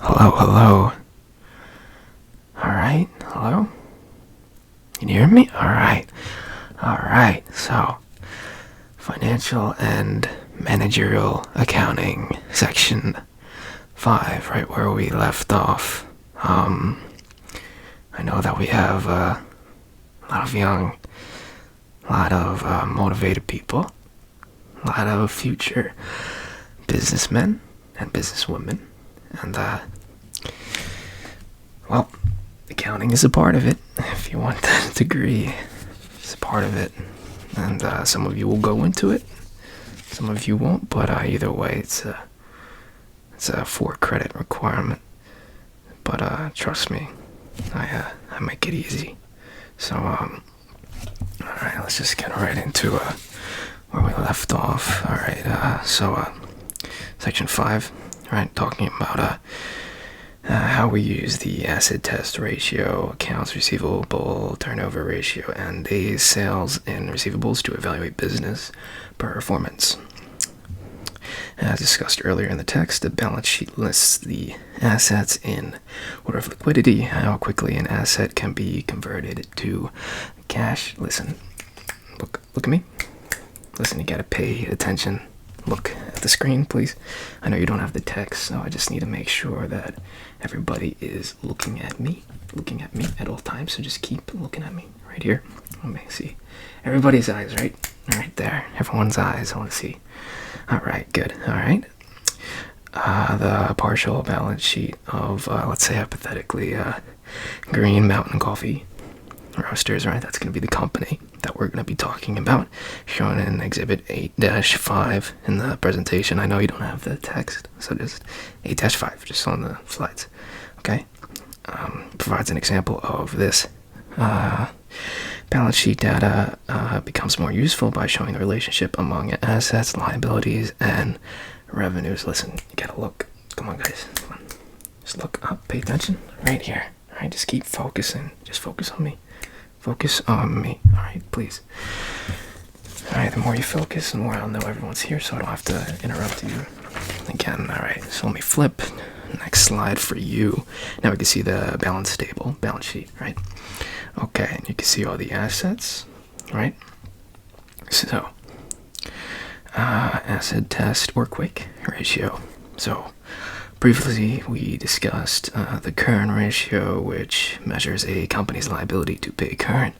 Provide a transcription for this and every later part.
Hello. Alright, hello? Can you hear me? Alright. So, financial and managerial accounting, section 5, right where we left off. I know that we have a lot of young, motivated people, a lot of future businessmen and businesswomen, and accounting is a part of it. If you want that degree, it's a part of it, and some of you will go into it, some of you won't. But either way, it's a 4-credit requirement. But trust me, I make it easy. So all right, let's just get right into where we left off. All right, section 5, right, talking about how we use the asset test ratio, accounts receivable turnover ratio, and days sales in receivables to evaluate business performance. As discussed earlier in the text, the balance sheet lists the assets in order of liquidity, how quickly an asset can be converted to cash. Listen, look at me. Listen, you gotta pay attention. Look at the screen, please. I know you don't have the text, so I just need to make sure that everybody is looking at me at all times. So just keep looking at me right here. Let me see. Everybody's eyes, right there. Everyone's eyes. I want to see. All right, good. All right. The partial balance sheet of, let's say hypothetically, Green Mountain Coffee Roasters, right? That's going to be the company that we're going to be talking about, shown in Exhibit 8-5 in the presentation. I know you don't have the text, so just 8-5, just on the slides. Okay? Provides an example of this. Balance sheet data becomes more useful by showing the relationship among assets, liabilities, and revenues. Listen, you gotta look. Come on, guys. Come on. Just look up. Pay attention. Right here. All right, just keep focusing. Just focus on me. Focus on me. All right, please. All right, the more you focus, the more I'll know everyone's here, so I don't have to interrupt you again. All right, so let me flip. Next slide for you. Now we can see the balance sheet, right? Okay, and you can see all the assets, right? So, asset test or quick ratio. So, previously we discussed the current ratio, which measures a company's liability to pay current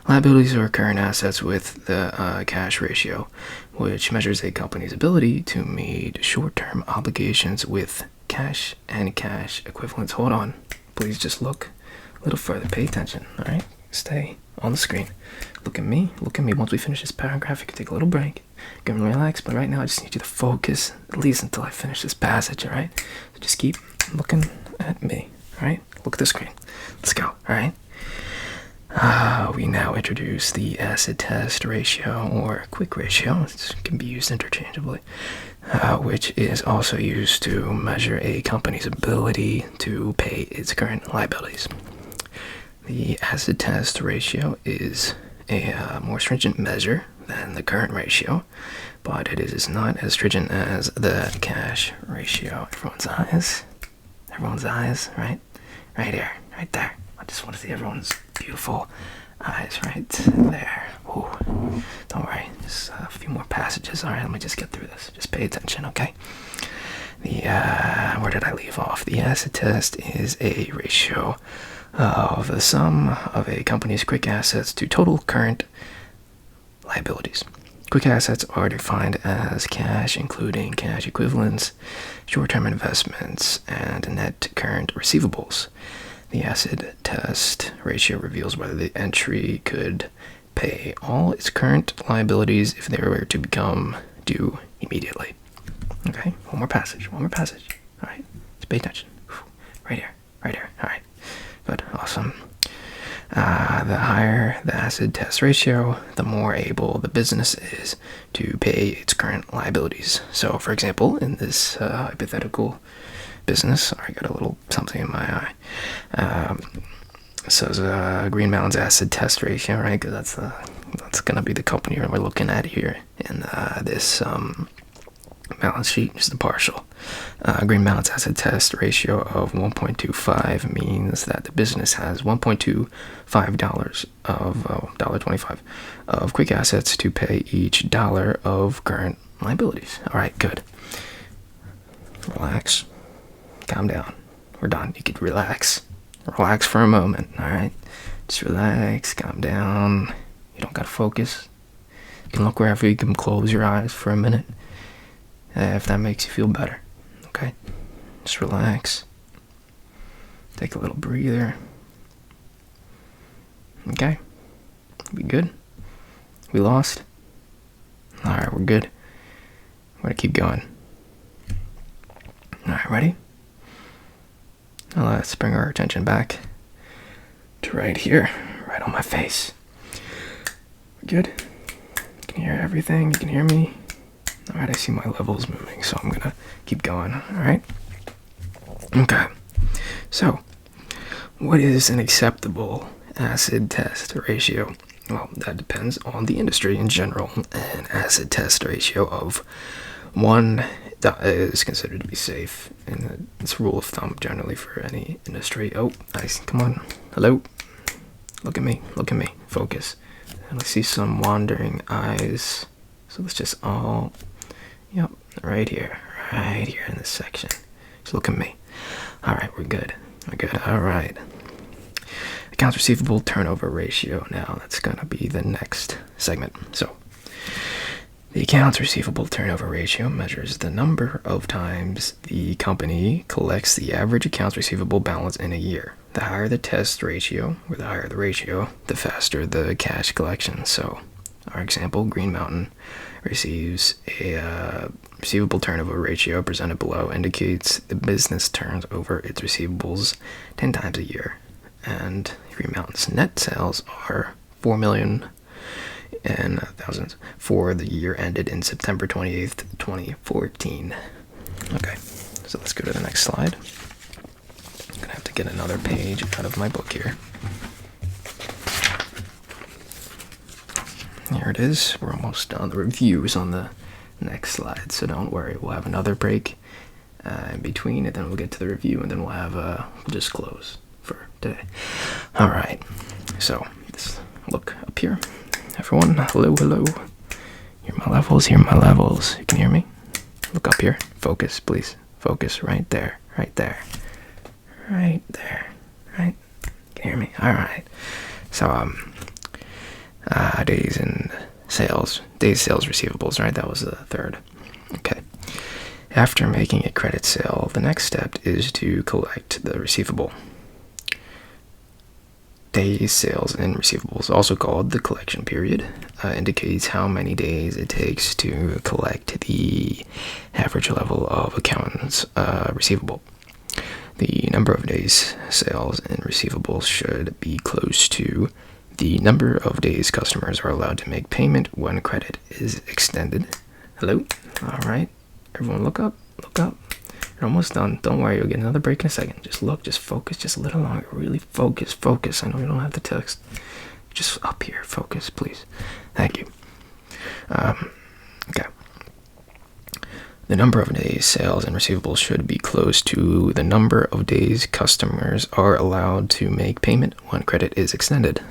liabilities or current assets, with the cash ratio, which measures a company's ability to meet short-term obligations with cash and cash equivalents. Hold on, please just look a little further. Pay attention, all right? Stay on the screen. Look at me. Once we finish this paragraph, you can take a little break. You can relax, but right now I just need you to focus, at least until I finish this passage, all right? So just keep looking at me, all right? Look at the screen. Let's go, all right? We now introduce the asset test ratio, or quick ratio. It can be used interchangeably, which is also used to measure a company's ability to pay its current liabilities. The asset test ratio is a more stringent measure than the current ratio, but it is not as stringent as the cash ratio. Everyone's eyes, right? Right here, right there. I just want to see everyone's beautiful eyes right there. Ooh, don't worry, just a few more passages. All right, let me just get through this. Just pay attention, okay? Where did I leave off? The asset test is a ratio of the sum of a company's quick assets to total current liabilities. Quick assets are defined as cash, including cash equivalents, short-term investments, and net current receivables. The asset test ratio reveals whether the entry could pay all its current liabilities if they were to become due immediately. Okay, one more passage. All right, just pay attention. Right here. All right, good, awesome. The higher the asset test ratio, the more able the business is to pay its current liabilities. So, for example, in this hypothetical business, I got a little something in my eye. So it's Green Mountain's asset test ratio, right? Because that's gonna be the company we're looking at here in this Balance sheet, just the partial. Green Mountain's asset test ratio of 1.25 means that the business has $1.25 of $1.25 of quick assets to pay each dollar of current liabilities. All right, good. Relax. Calm down. We're done. You could relax. Relax for a moment, all right? Just relax, calm down. You don't gotta focus. You can look wherever. You can close your eyes for a minute. If that makes you feel better, okay? Just relax. Take a little breather. Okay? We good? We lost? Alright, we're good. We're gonna keep going. Alright, ready? Now let's bring our attention back to right here, right on my face. We're good? You can hear everything, you can hear me. Alright, I see my levels moving, so I'm gonna keep going, alright? Okay, so what is an acceptable acid test ratio? Well, that depends on the industry in general. An acid test ratio of 1 is considered to be safe, and it's a rule of thumb generally for any industry. Oh, nice, come on, hello? Look at me, focus. And I see some wandering eyes, so let's just all... Yep, right here in this section. Just look at me. Alright, we're good. Alright. Accounts receivable turnover ratio. Now, that's going to be the next segment. So, the accounts receivable turnover ratio measures the number of times the company collects the average accounts receivable balance in a year. The higher the test ratio, or the higher the ratio, the faster the cash collection. So, our example, Green Mountain receives a receivable turnover ratio presented below indicates the business turns over its receivables 10 times a year, and Green Mountain's net sales are $4 million and thousands for the year ended in September 28th, 2014. Okay, so let's go to the next slide. I'm gonna have to get another page out of my book here. Here it is. We're almost done. The reviews on the next slide, so don't worry. We'll have another break in between, and then we'll get to the review, and then we'll just close for today. All right. So just look up here, everyone. Hello. Hear my levels. You can hear me. Look up here. Focus, please. Focus right there. Right. You can hear me. All right. So days sales receivables, right? That was the third. Okay. After making a credit sale, the next step is to collect the receivable. Days sales and receivables, also called the collection period, indicates how many days it takes to collect the average level of accounts receivable. The number of days sales and receivables should be close to the number of days customers are allowed to make payment when credit is extended. Hello? Alright. Everyone look up. You're almost done. Don't worry, you'll get another break in a second. Just look, just focus, just a little longer. Really focus. I know you don't have the text. Just up here. Focus, please. Thank you. Okay. The number of days sales and receivables should be close to the number of days customers are allowed to make payment when credit is extended.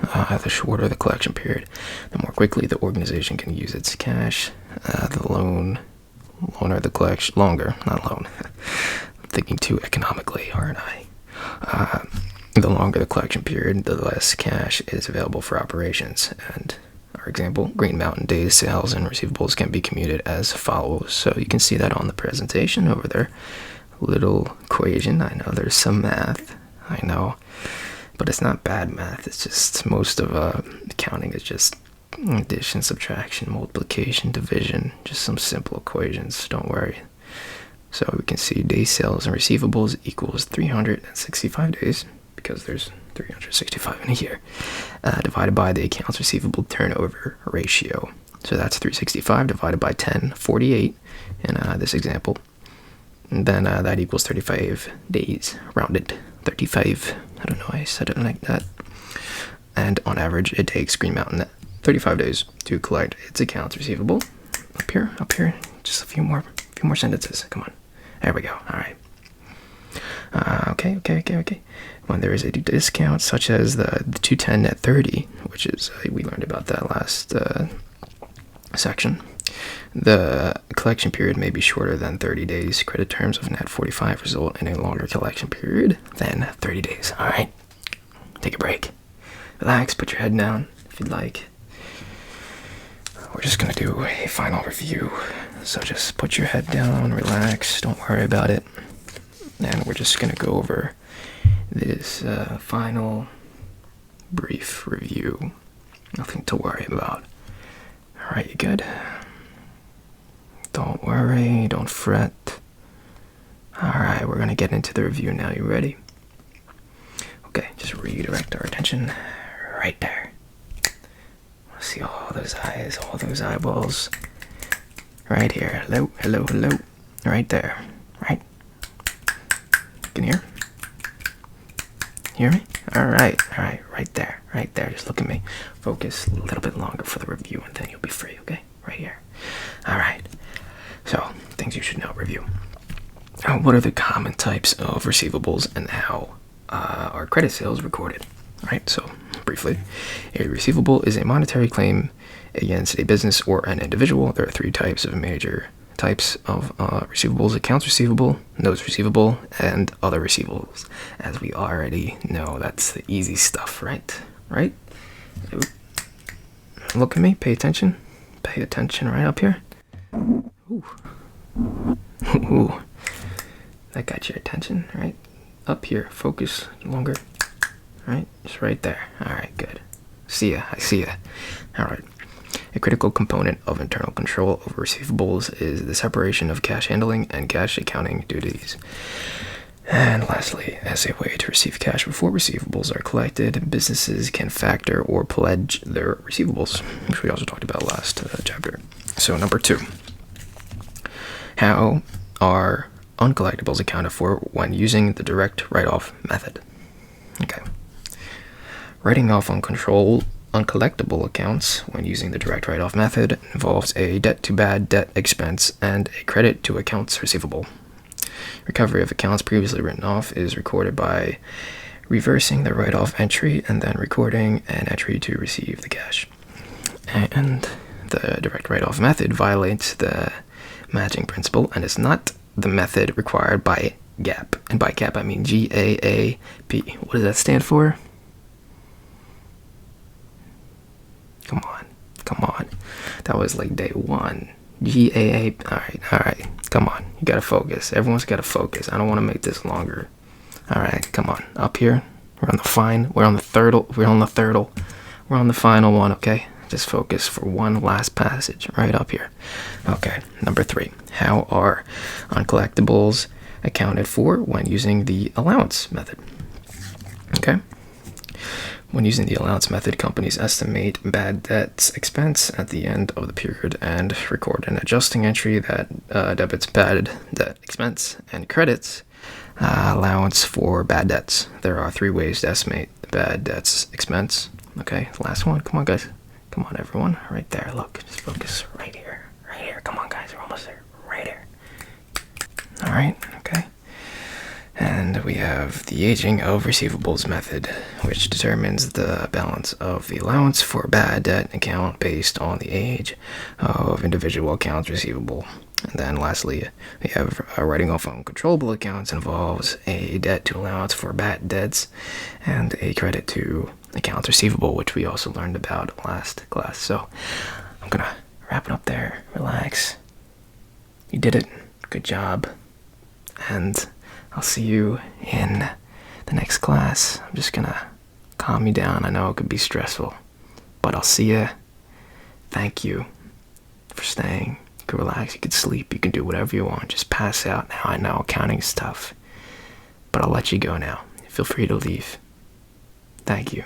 The shorter the collection period, the more quickly the organization can use its cash. I'm thinking too economically, aren't I? The longer the collection period, the less cash is available for operations. And our example, Green Mountain days sales and receivables can be commuted as follows. So you can see that on the presentation over there. Little equation. I know there's some math. I know. But it's not bad math. It's just most of accounting is just addition, subtraction, multiplication, division. Just some simple equations. Don't worry. So we can see day sales and receivables equals 365 days, because there's 365 in a year, divided by the accounts receivable turnover ratio. So that's 365 divided by 10, 48 in this example. And then that equals 35 days, rounded 35. I don't know why I said it like that. And on average, it takes Green Mountain 35 days to collect its accounts receivable. Up here, just a few more A few more sentences. Come on. There we go. All right. Okay. When there is a discount, such as the 210 net 30, which is, we learned about that last section, the collection period may be shorter than 30 days. Credit terms of net 45 result in a longer collection period than 30 days. All right. Take a break. Relax. Put your head down if you'd like. We're just going to do a final review. So just put your head down, relax, don't worry about it. And we're just going to go over this final brief review. Nothing to worry about. Alright, you good? Don't worry, don't fret. Alright, we're going to get into the review now. You ready? Okay, just redirect our attention right there. See all those eyes, all those eyeballs. Right here. Hello, hello, hello. Right there. Right? Can you hear? Hear me? Alright, right there. Right there. Just look at me. Focus a little bit longer for the review and then you'll be free, okay? Right here. Alright. So, things you should know. Review. What are the common types of receivables and how are credit sales recorded? Alright, so briefly, a receivable is a monetary claim against a business or an individual. There are three types of major types of receivables: accounts receivable, notes receivable, and other receivables. As we already know, that's the easy stuff, right? Right? Look at me, pay attention. Pay attention right up here. Ooh. Ooh. That got your attention, right? Up here, focus longer. Right, just right there. Alright, good. See ya, I see ya. Alright. A critical component of internal control over receivables is the separation of cash handling and cash accounting duties. And lastly, as a way to receive cash before receivables are collected, businesses can factor or pledge their receivables, which we also talked about last chapter. So number 2. How are uncollectibles accounted for when using the direct write-off method? Okay. Writing off uncollectible accounts when using the direct write-off method involves a debt to bad debt expense and a credit to accounts receivable. Recovery of accounts previously written off is recorded by reversing the write-off entry and then recording an entry to receive the cash. And the direct write-off method violates the matching principle and is not the method required by GAAP. And by GAAP I mean GAAP. What does that stand for? Come on. That was like day 1. GAA. Alright. Come on. You gotta focus. Everyone's gotta focus. I don't want to make this longer. Alright, come on. Up here. We're on the final one, okay? Just focus for one last passage right up here. Okay, number 3. How are uncollectibles accounted for when using the allowance method? Okay. When using the allowance method, companies estimate bad debts expense at the end of the period and record an adjusting entry that debits bad debt expense and credits allowance for bad debts. There are 3 ways to estimate the bad debts expense. Okay, last one. Come on, guys. Come on, everyone. Right there. Look, just focus right here. Right here. Come on, guys. We're almost there. Right here. All right. Okay. And we have the aging of receivables method, which determines the balance of the allowance for bad debt account based on the age of individual accounts receivable. And then lastly, we have writing off uncontrollable accounts involves a debt to allowance for bad debts and a credit to accounts receivable, which we also learned about last class. So I'm gonna wrap it up there. Relax. You did it. Good job. And I'll see you in the next class. I'm just gonna calm you down. I know it could be stressful, but I'll see you. Thank you for staying. You can relax, you can sleep, you can do whatever you want. Just pass out. Now I know accounting's tough, but I'll let you go now. Feel free to leave. Thank you.